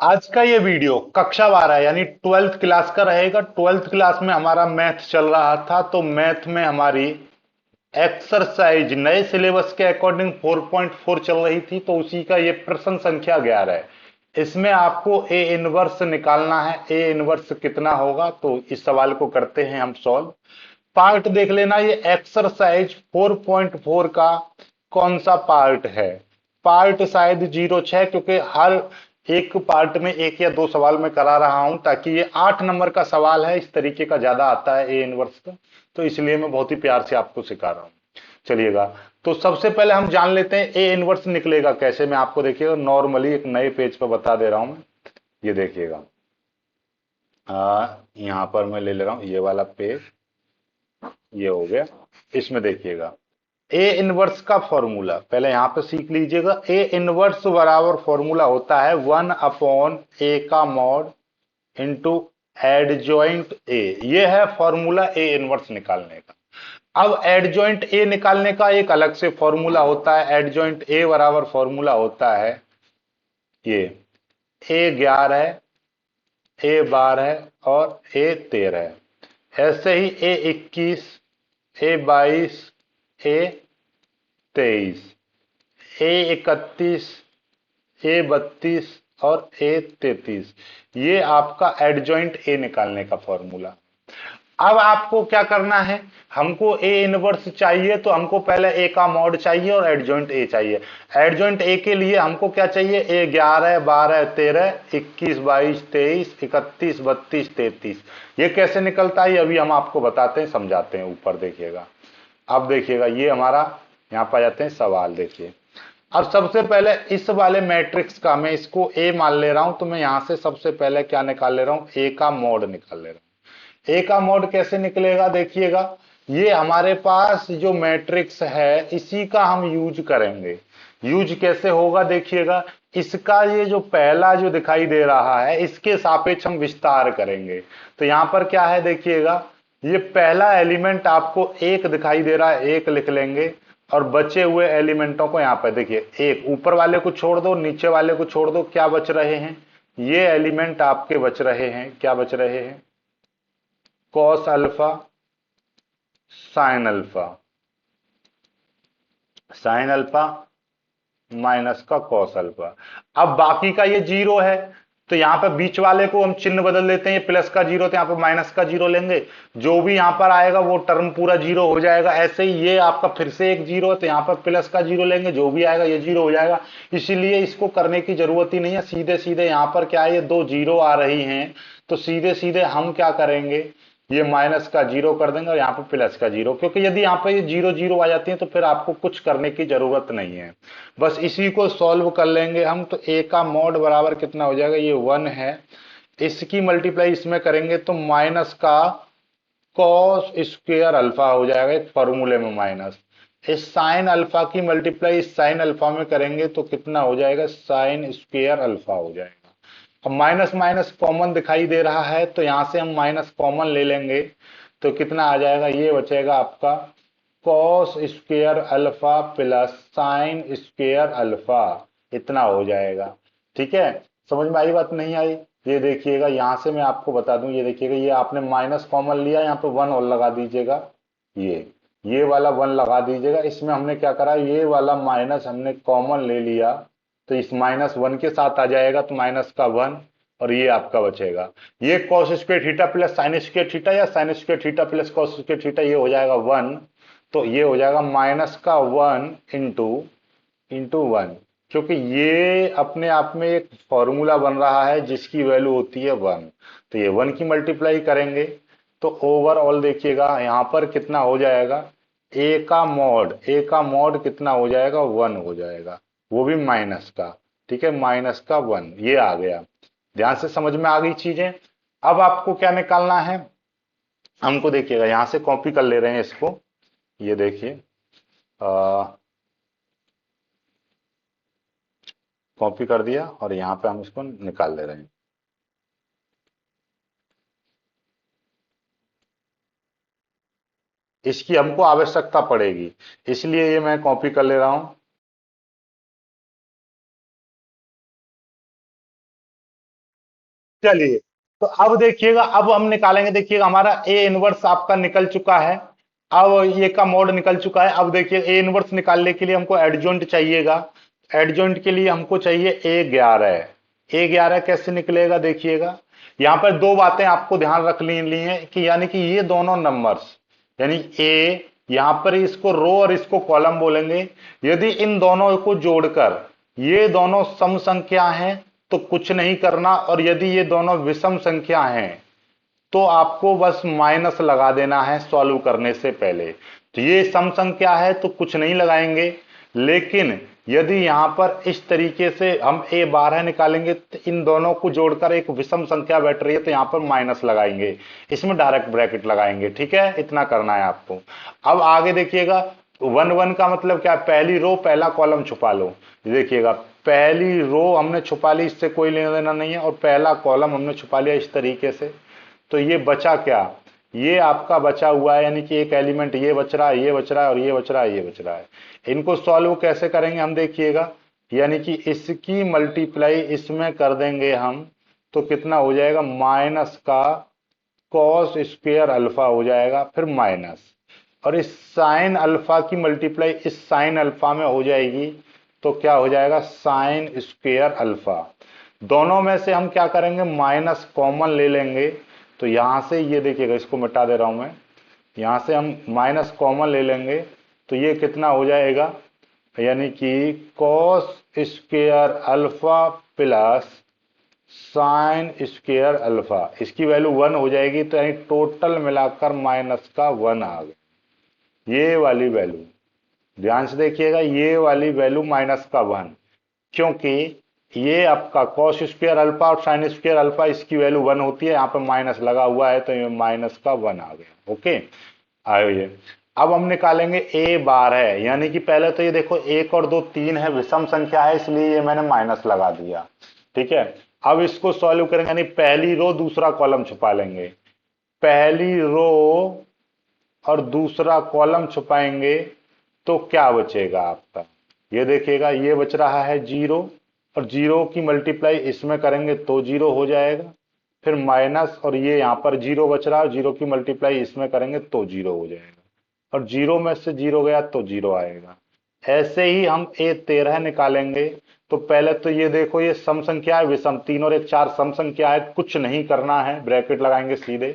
आज का ये वीडियो कक्षा 12 यानी 12th क्लास का रहेगा। 12th क्लास में हमारा मैथ चल रहा था, तो मैथ में हमारी एक्सरसाइज नए सिलेबस के अकॉर्डिंग 4.4 चल रही थी, तो उसी का ये प्रश्न संख्या 11 है। इसमें आपको ए इनवर्स निकालना है। ए इनवर्स कितना होगा, तो इस सवाल को करते हैं हम सॉल्व। पार्ट देख लेना, ये एक्सरसाइज 4.4 का कौन सा पार्ट है। पार्ट शायद 06, क्योंकि हर एक पार्ट में एक या दो सवाल मैं करा रहा हूं, ताकि ये 8 नंबर का सवाल है, इस तरीके का ज्यादा आता है ए इनवर्स का, तो इसलिए मैं बहुत ही प्यार से आपको सिखा रहा हूं। चलिएगा, तो सबसे पहले हम जान लेते हैं ए इनवर्स निकलेगा कैसे। मैं आपको देखिएगा नॉर्मली एक नए पेज पर बता दे रहा हूं मैं। ये देखिएगा, यहां पर मैं ले रहा हूं ये वाला पेज। ये हो गया। इसमें देखिएगा ए इनवर्स का फॉर्मूला पहले यहां पे सीख लीजिएगा। ए इनवर्स बराबर फॉर्मूला होता है 1 अपॉन ए का मॉड इंटू एडजॉइंट ए। ये है फॉर्मूला ए इनवर्स निकालने का। अब एडजॉइंट ए निकालने का एक अलग से फॉर्मूला होता है। एडजॉइंट ए बराबर फॉर्मूला होता है ये A11, A12 और A13। ऐसे ही A21, A22, A23, A31, A32 और A33। ये आपका एडजॉइंट ए निकालने का फॉर्मूला। अब आपको क्या करना है, हमको ए इनवर्स चाहिए, तो हमको पहले ए का मॉड चाहिए और एडजॉइंट ए चाहिए। एडजॉइंट ए के लिए हमको क्या चाहिए, ए 11, 12, 13, 21, 22, 23, 31, 32, 33। ये कैसे निकलता है, ये अभी हम आपको बताते हैं, समझाते हैं। ऊपर देखिएगा, अब देखिएगा ये हमारा यहाँ पर आ जाते हैं सवाल। देखिए, अब सबसे पहले इस वाले मैट्रिक्स का मैं इसको ए मान ले रहा हूं, तो मैं यहां से सबसे पहले क्या निकाल ले रहा हूं, ए का मॉड निकाल ले रहा हूं। ए का मॉड कैसे निकलेगा, देखिएगा ये हमारे पास जो मैट्रिक्स है इसी का हम यूज करेंगे। यूज कैसे होगा, देखिएगा इसका ये जो पहला जो दिखाई दे रहा है इसके सापेक्ष हम विस्तार करेंगे। तो यहां पर क्या है, देखिएगा ये पहला एलिमेंट आपको एक दिखाई दे रहा है, एक लिख लेंगे। और बचे हुए एलिमेंटों को यहां पर देखिए, एक ऊपर वाले को छोड़ दो, नीचे वाले को छोड़ दो, क्या बच रहे हैं, ये एलिमेंट आपके बच रहे हैं। क्या बच रहे हैं, cos alpha, sine alpha, sine alpha minus का कॉस अल्फा। अब बाकी का ये जीरो है, तो यहां पर बीच वाले को हम चिन्ह बदल देते हैं। ये प्लस का जीरो, तो यहां पर माइनस का जीरो लेंगे। जो भी यहां पर आएगा वो टर्म पूरा जीरो हो जाएगा। ऐसे ही ये आपका फिर से एक जीरो है, तो यहां पर प्लस का जीरो लेंगे, जो भी आएगा ये जीरो हो जाएगा। इसीलिए इसको करने की जरूरत ही नहीं है, सीधे सीधे यहां पर क्या है, ये दो जीरो आ रही हैं, तो सीधे सीधे हम क्या करेंगे, ये माइनस का जीरो कर देंगे और यहाँ पे प्लस का जीरो, क्योंकि यदि यहाँ पे ये जीरो जीरो आ जाती है तो फिर आपको कुछ करने की जरूरत नहीं है। बस इसी को सॉल्व कर लेंगे हम। तो ए का मॉड बराबर कितना हो जाएगा, ये 1 है, इसकी मल्टीप्लाई इसमें करेंगे तो माइनस का कॉस स्क्वायर अल्फा हो जाएगा, एक फॉर्मूले में माइनस। इस साइन अल्फा की मल्टीप्लाई इस साइन अल्फा में करेंगे तो कितना हो जाएगा, साइन स्क्वायर अल्फा हो जाएगा। अब माइनस माइनस कॉमन दिखाई दे रहा है, तो यहां से हम माइनस कॉमन ले लेंगे, तो कितना आ जाएगा, ये बचेगा आपका cos square alpha plus sine square alpha, इतना हो जाएगा। ठीक है, समझ में आई बात, नहीं आई। ये देखिएगा यहां से मैं आपको बता दूं, ये देखिएगा ये आपने माइनस कॉमन लिया, यहाँ पे वन और लगा दीजिएगा। ये वाला वन लगा दीजिएगा। इसमें हमने क्या करा, ये वाला माइनस हमने कॉमन ले लिया, तो इस माइनस वन के साथ आ जाएगा, तो माइनस का वन, और ये आपका बचेगा ये cos square theta plus sine square theta, या sine square theta plus cos square theta, ये हो जाएगा वन। तो ये हो जाएगा माइनस का वन इंटू इंटू वन, क्योंकि ये अपने आप में एक फॉर्मूला बन रहा है जिसकी वैल्यू होती है वन। तो ये वन की मल्टीप्लाई करेंगे तो ओवरऑल देखिएगा यहां पर कितना हो जाएगा, ए का मॉड कितना हो जाएगा, वन हो जाएगा, वो भी माइनस का। ठीक है, माइनस का वन, ये आ गया। ध्यान से समझ में आ गई चीजें। अब आपको क्या निकालना है, हमको देखिएगा यहां से कॉपी कर ले रहे हैं इसको। ये देखिए, कॉपी कर दिया और यहाँ पे हम इसको निकाल ले रहे हैं। इसकी हमको आवश्यकता पड़ेगी, इसलिए ये मैं कॉपी कर ले रहा हूं। चलिए, तो अब देखिएगा, अब हम निकालेंगे, देखिएगा हमारा ए इनवर्स आपका निकल चुका है। अब ये का मॉड निकल चुका है। अब देखिए ए इनवर्स निकालने के लिए हमको एडजॉइंट चाहिएगा। एडजॉइंट के लिए हमको चाहिए ए11। कैसे निकलेगा देखिएगा, यहाँ पर दो बातें आपको ध्यान रख ली है कि यानी कि ये दोनों नंबर्स, यानी ए, यहां पर इसको रो और इसको कॉलम बोलेंगे। यदि इन दोनों को जोड़कर ये दोनों सम संख्या हैं तो कुछ नहीं करना, और यदि ये दोनों विषम संख्या हैं तो आपको बस माइनस लगा देना है सॉल्व करने से पहले। तो ये सम संख्या है तो कुछ नहीं लगाएंगे, लेकिन यदि यहां पर इस तरीके से हम a12 निकालेंगे तो इन दोनों को जोड़कर एक विषम संख्या बैठ रही है तो यहां पर माइनस लगाएंगे, इसमें डायरेक्ट ब्रैकेट लगाएंगे। ठीक है, इतना करना है आपको। अब आगे देखिएगा, वन वन का मतलब क्या है, पहली रो पहला कॉलम छुपा लो। देखिएगा पहली रो हमने छुपा ली, इससे कोई लेना देना नहीं है, और पहला कॉलम हमने छुपा लिया इस तरीके से। तो ये बचा क्या, ये आपका बचा हुआ है, यानी कि एक एलिमेंट ये बच रहा है, ये बच रहा है, और ये बच रहा है, ये बच रहा है। इनको सॉल्व कैसे करेंगे हम देखिएगा, यानी कि इसकी मल्टीप्लाई इसमें कर देंगे हम, तो कितना हो जाएगा, माइनस का कॉस स्क्वायर अल्फा हो जाएगा, फिर माइनस, और इस साइन अल्फा की मल्टीप्लाई इस साइन अल्फा में हो जाएगी, तो क्या हो जाएगा, साइन स्क्वायर अल्फा। दोनों में से हम क्या करेंगे, माइनस कॉमन ले लेंगे। तो यहां से ये देखिएगा, इसको मिटा दे रहा हूं मैं, यहां से हम माइनस कॉमन ले लेंगे, तो ये कितना हो जाएगा, यानी कि cos square alpha plus sine square alpha, इसकी वैल्यू 1 हो जाएगी। तो यानी टोटल मिलाकर माइनस का 1 आ गया, ये वाली वैल्यू ध्यान से देखिएगा, ये वाली वैल्यू माइनस का 1, क्योंकि ये आपका कॉस स्क्वायर अल्फा और साइन स्क्वायर अल्फा इसकी वैल्यू 1 होती है, यहाँ पे माइनस लगा हुआ है तो ये माइनस का 1 आ गया। ओके, आइए अब हम निकालेंगे a12, यानी कि पहले तो ये देखो 1 और 2 3 है, विषम संख्या है, इसलिए ये मैंने माइनस लगा दिया। ठीक है, अब इसको सॉल्व करेंगे, यानी पहली रो दूसरा कॉलम छुपा लेंगे, पहली रो और दूसरा कॉलम छुपाएंगे, तो क्या बचेगा आपका, ये देखिएगा, ये बच रहा है 0, और 0 की मल्टीप्लाई इसमें करेंगे तो 0 हो जाएगा, फिर माइनस, और ये यहाँ पर 0 बच रहा है, 0 की मल्टीप्लाई इसमें करेंगे तो 0 हो जाएगा, और 0 में से 0 गया तो 0 आएगा। ऐसे ही हम a13 निकालेंगे। तो पहले तो ये देखो, ये सम संख्या है, विषम, 3 और 1 4 सम संख्या है, कुछ नहीं करना है, ब्रैकेट लगाएंगे सीधे।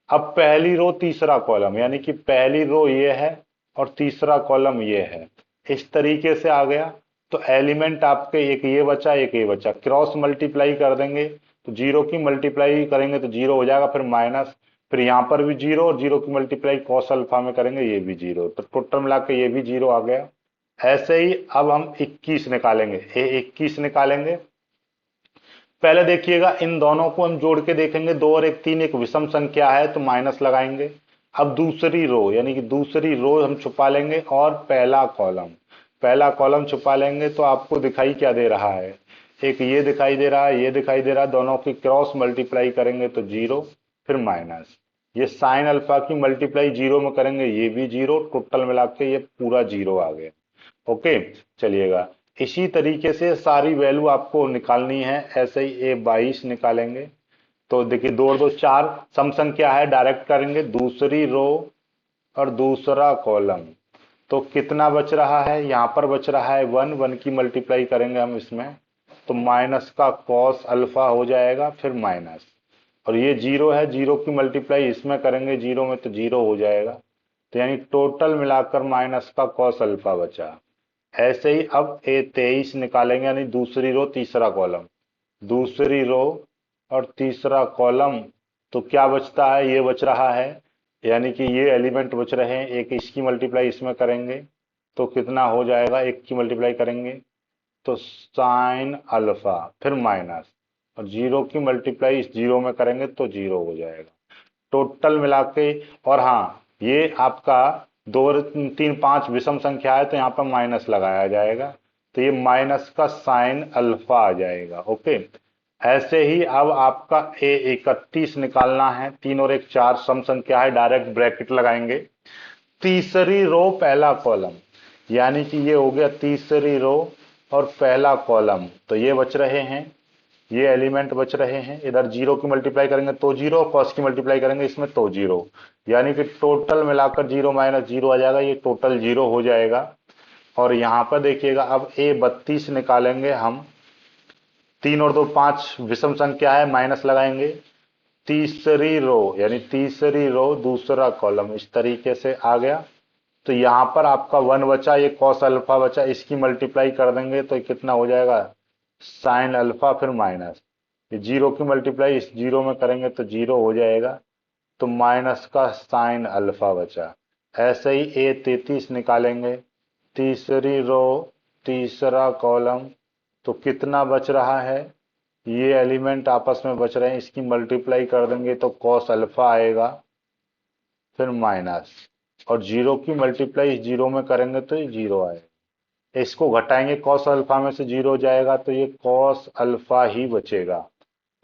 अब पहली रो तीसरा कॉलम, यानी कि पहली रो ये है और तीसरा कॉलम ये है, इस तरीके से आ गया। तो एलिमेंट आपके एक ये बचा, एक ये बचा, क्रॉस मल्टीप्लाई कर देंगे, तो 0 की मल्टीप्लाई करेंगे तो 0 हो जाएगा, फिर माइनस, फिर यहाँ पर भी 0, और 0 की मल्टीप्लाई कॉस अल्फा में करेंगे, ये भी 0, तो टोटल मिला के ये भी 0 आ गया। ऐसे ही अब हम 21 निकालेंगे, a21 निकालेंगे। पहले देखिएगा, इन दोनों को हम जोड़ के देखेंगे, 2 और 1 3, एक विषम संख्या है तो माइनस लगाएंगे। अब दूसरी रो, यानी कि दूसरी रो हम छुपा लेंगे, और पहला कॉलम छुपा लेंगे, तो आपको दिखाई क्या दे रहा है, एक ये दिखाई दे रहा है, ये दिखाई दे रहा है, दोनों की क्रॉस मल्टीप्लाई करेंगे तो 0, फिर माइनस, ये साइन अल्फा की मल्टीप्लाई 0 में करेंगे, ये भी 0, टोटल मिला के ये पूरा 0 आ गया। ओके, चलिएगा, इसी तरीके से सारी वैल्यू आपको निकालनी है। ऐसे ही a22 निकालेंगे, तो देखिए 2 और 2 4 सम संख्या है, डायरेक्ट करेंगे, दूसरी रो और दूसरा कॉलम, तो कितना बच रहा है, यहाँ पर बच रहा है 1, 1 की मल्टीप्लाई करेंगे हम इसमें, तो माइनस का कॉस अल्फा हो जाएगा, फिर माइनस, और ये 0 है, 0 की मल्टीप्लाई इसमें करेंगे 0 में तो 0 हो जाएगा। तो यानी टोटल मिलाकर माइनस का कॉस अल्फा बचा। ऐसे ही अब a23 निकालेंगे, यानी दूसरी रो तीसरा कॉलम, दूसरी रो और तीसरा कॉलम, तो क्या बचता है, ये बच रहा है, यानी कि ये एलिमेंट बच रहे हैं, एक इसकी मल्टीप्लाई इसमें करेंगे तो कितना हो जाएगा, एक की मल्टीप्लाई करेंगे तो साइन अल्फा, फिर माइनस, और 0 की मल्टीप्लाई इस 0 में करेंगे तो 0 हो जाएगा, टोटल मिला के। और हाँ, ये आपका 2 3 5 विषम संख्या है तो यहाँ पर माइनस लगाया जाएगा, तो ये माइनस का साइन अल्फा आ जाएगा। ओके, ऐसे ही अब आपका a31 निकालना है, 3 और 1 4 सम संख्या है, डायरेक्ट ब्रैकेट लगाएंगे, तीसरी रो पहला कॉलम, यानी कि ये हो गया तीसरी रो और पहला कॉलम, तो ये बच रहे हैं, ये एलिमेंट बच रहे हैं। इधर जीरो की मल्टीप्लाई करेंगे तो जीरो, कॉस की मल्टीप्लाई करेंगे इसमें तो जीरो, यानी कि टोटल मिलाकर जीरो माइनस जीरो आ जाएगा, ये टोटल जीरो हो जाएगा। और यहां पर देखिएगा अब A32 निकालेंगे हम, 3 और 2 5 विषम संख्या है, माइनस लगाएंगे, तीसरी रो यानी तीसरी रो दूसरा कॉलम इस तरीके से आ गया। तो यहां पर आपका 1 बचा, ये कॉस अल्फा बचा, इसकी मल्टीप्लाई कर देंगे तो कितना हो जाएगा, साइन अल्फा फिर माइनस, ये जीरो की मल्टीप्लाई इस जीरो में करेंगे तो जीरो हो जाएगा, तो माइनस का साइन अल्फा बचा। ऐसे ही A33 निकालेंगे, तीसरी रो तीसरा कॉलम, तो कितना बच रहा है, ये एलिमेंट आपस में बच रहे हैं, इसकी मल्टीप्लाई कर देंगे तो कॉस अल्फा आएगा फिर माइनस, और जीरो की मल्टीप्लाई इस जीरो में करेंगे तो ये जीरो आएगा, इसको घटाएंगे कॉस अल्फा में से जीरो जाएगा तो ये कॉस अल्फा ही बचेगा।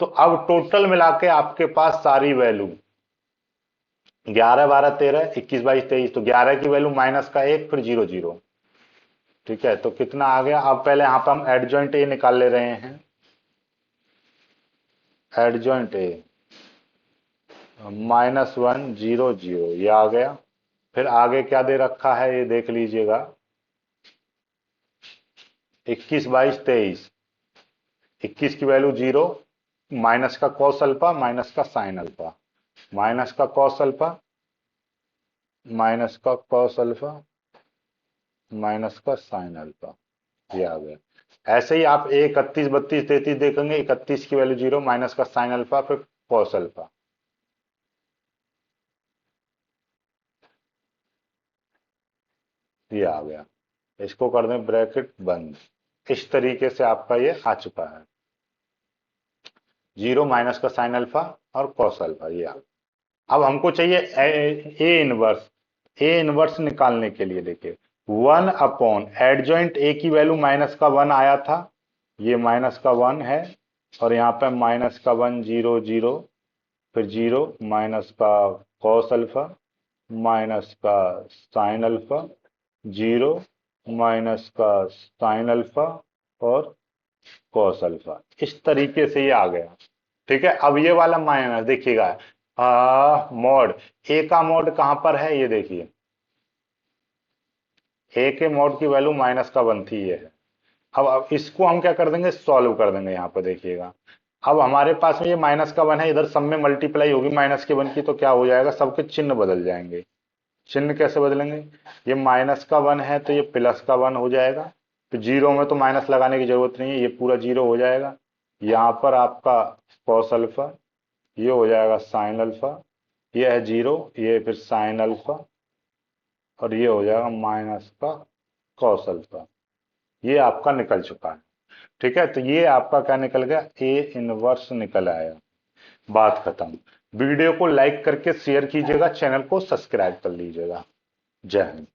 तो अब टोटल मिला के आपके पास सारी वैल्यू 11 12 13 21 22 23, तो 11 की वैल्यू माइनस का 1 फिर जीरो जीरो, ठीक है। तो कितना आ गया, अब पहले यहां पर हम एडजॉइंट ए निकाल ले रहे हैं, एडजॉइंट ए -1 0 0, ये आ गया। फिर आगे क्या दे रखा है ये देख लीजिएगा, 21 22 23, 21 की वैल्यू जीरो, माइनस का कॉस अल्फा माइनस का साइन अल्फा, माइनस का कॉस अल्फा माइनस का कॉस अल्फा माइनस का साइन अल्फा, ये आ गया। ऐसे ही आप 31 32 33 देखेंगे, 31 की वैल्यू जीरो, माइनस का साइन अल्फा फिर कॉस अल्फा, ये आ गया। इसको कर दें ब्रैकेट बंद, इस तरीके से आपका ये आ चुका है, जीरो माइनस का साइन अल्फा और कॉस अल्फा, ये आ गया। अब हमको चाहिए ए इनवर्स, ए इनवर्स निकालने के लिए देखिए 1 एडजॉइंट ए की वैल्यू माइनस का 1 आया था, ये माइनस का 1 है, और यहाँ पे माइनस का 1 0 0 फिर जीरो, माइनस का कॉस अल्फा माइनस का साइन अल्फा, जीरो माइनस का साइन अल्फा और कॉस अल्फा, इस तरीके से ये आ गया, ठीक है। अब ये वाला माइनस देखिएगा, मॉड ए का मॉड कहां पर है, ये देखिए ए के मॉड की वैल्यू माइनस का 1 थी, ये है। अब इसको हम क्या कर देंगे, सॉल्व कर देंगे, यहाँ पर देखिएगा अब हमारे पास में ये माइनस का 1 है, इधर सब में मल्टीप्लाई होगी माइनस के 1 की, तो क्या हो जाएगा, सबके चिन्ह बदल जाएंगे। चिन्ह कैसे बदलेंगे, ये माइनस का 1 है तो ये प्लस का 1 हो जाएगा, तो जीरो में तो माइनस लगाने की जरूरत नहीं है, ये पूरा जीरो हो जाएगा। यहाँ पर आपका कॉस अल्फा, ये हो जाएगा साइन अल्फा, ये है जीरो, ये फिर साइन अल्फा, और ये हो जाएगा माइनस का कॉस अल्फा, ये आपका निकल चुका है, ठीक है। तो ये आपका क्या निकल गया, ए इनवर्स निकल आया, बात खत्म। वीडियो को लाइक करके शेयर कीजिएगा, चैनल को सब्सक्राइब कर लीजिएगा। जय हिंद।